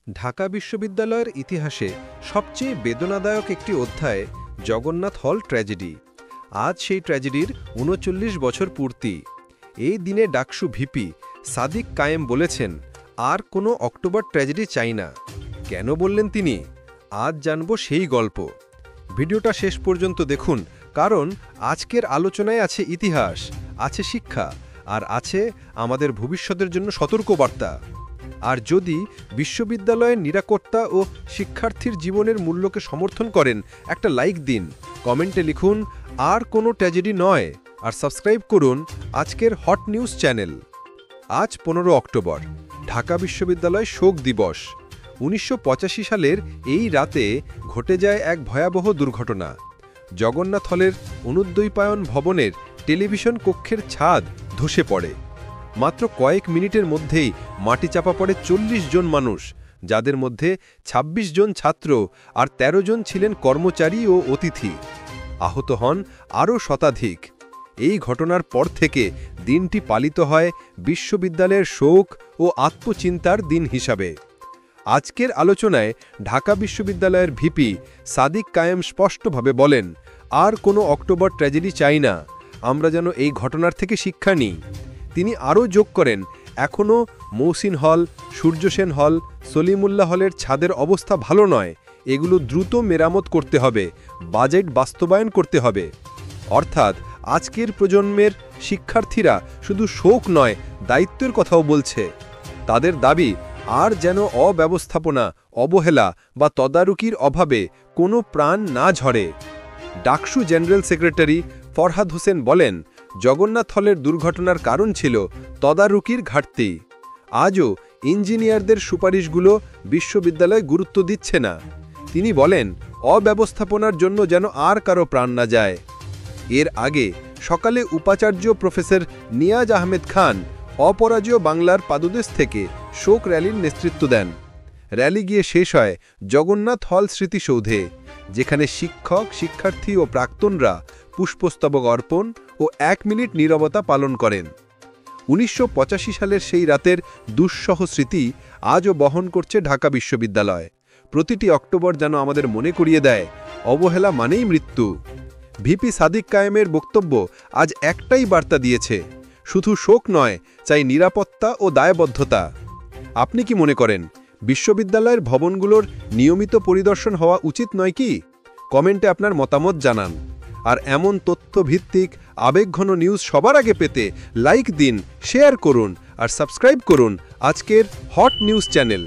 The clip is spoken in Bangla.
ঢাকা বিশ্ববিদ্যালয়ের ইতিহাসে সবচেয়ে বেদনাদায়ক একটি অধ্যায় জগন্নাথ হল ট্র্যাজেডি। আজ সেই ট্র্যাজেডির ৩৯ বছর পূর্তি। এই দিনে ডাকসু ভিপি সাদিক কায়েম বলেছেন, আর কোনো অক্টোবর ট্র্যাজেডি চাই না। কেন বললেন তিনি? আজ জানব সেই গল্প। ভিডিওটা শেষ পর্যন্ত দেখুন, কারণ আজকের আলোচনায় আছে ইতিহাস, আছে শিক্ষা, আর আছে আমাদের ভবিষ্যতের জন্য সতর্কবার্তা। আর যদি বিশ্ববিদ্যালয়ের নিরাপত্তা ও শিক্ষার্থীর জীবনের মূল্যকে সমর্থন করেন, একটা লাইক দিন, কমেন্টে লিখুন আর কোনো ট্র্যাজেডি নয়, আর সাবস্ক্রাইব করুন আজকের হট নিউজ চ্যানেল। আজ ১৫ অক্টোবর, ঢাকা বিশ্ববিদ্যালয় শোক দিবস। ১৯৮৫ সালের এই রাতে ঘটে যায় এক ভয়াবহ দুর্ঘটনা। জগন্নাথ হলের অনুদ্বৈপায়ন ভবনের টেলিভিশন কক্ষের ছাদ ধসে পড়ে। মাত্র কয়েক মিনিটের মধ্যেই মাটি চাপা পড়ে ৪০ জন মানুষ, যাদের মধ্যে ২৬ জন ছাত্র আর ১৩ জন ছিলেন কর্মচারী ও অতিথি। আহত হন আরও শতাধিক। এই ঘটনার পর থেকে দিনটি পালিত হয় বিশ্ববিদ্যালয়ের শোক ও আত্মচিন্তার দিন হিসাবে। আজকের আলোচনায় ঢাকা বিশ্ববিদ্যালয়ের ভিপি সাদিক কায়েম স্পষ্টভাবে বলেন, আর কোনো অক্টোবর ট্র্যাজেডি চাই না, আমরা যেন এই ঘটনার থেকে শিক্ষা নিই। তিনি আরও যোগ করেন, এখনও মৌসিন হল, সূর্যসেন হল, সলিমুল্লাহ হলের ছাদের অবস্থা ভালো নয়, এগুলো দ্রুত মেরামত করতে হবে, বাজেট বাস্তবায়ন করতে হবে। অর্থাৎ আজকের প্রজন্মের শিক্ষার্থীরা শুধু শোক নয়, দায়িত্বের কথাও বলছে। তাদের দাবি, আর যেন অব্যবস্থাপনা, অবহেলা বা তদারকির অভাবে কোনো প্রাণ না ঝরে। ডাকসু জেনারেল সেক্রেটারি ফরহাদ হোসেন বলেন, জগন্নাথ হলের দুর্ঘটনার কারণ ছিল তদারকির ঘাটতি। আজও ইঞ্জিনিয়ারদের সুপারিশগুলো বিশ্ববিদ্যালয় গুরুত্ব দিচ্ছে না। তিনি বলেন, অব্যবস্থাপনার জন্য যেন আর কারো প্রাণ না যায়। এর আগে সকালে উপাচার্য প্রফেসর নিয়াজ আহমেদ খান অপরাজেয় বাংলার পাদদেশ থেকে শোক র্যালির নেতৃত্ব দেন। র্যালি গিয়ে শেষ হয় জগন্নাথ হল স্মৃতিসৌধে, যেখানে শিক্ষক, শিক্ষার্থী ও প্রাক্তনরা পুষ্পস্তবক অর্পণ ও ১ মিনিট নীরবতা পালন করেন। ১৯৮৫ সালের সেই রাতের দুঃসহ স্মৃতি আজও বহন করছে ঢাকা বিশ্ববিদ্যালয়। প্রতিটি অক্টোবর যেন আমাদের মনে করিয়ে দেয়, অবহেলা মানেই মৃত্যু। ভিপি সাদিক কায়েমের বক্তব্য আজ একটাই বার্তা দিয়েছে, শুধু শোক নয়, চাই নিরাপত্তা ও দায়বদ্ধতা। আপনি কি মনে করেন, বিশ্ববিদ্যালয়ের ভবনগুলোর নিয়মিত পরিদর্শন হওয়া উচিত নয় কি? কমেন্টে আপনার মতামত জানান। আর এমন তথ্যভিত্তিক আবেগঘন নিউজ সবার আগে পেতে লাইক দিন, শেয়ার করুন আর সাবস্ক্রাইব করুন আজকের হট নিউজ চ্যানেল।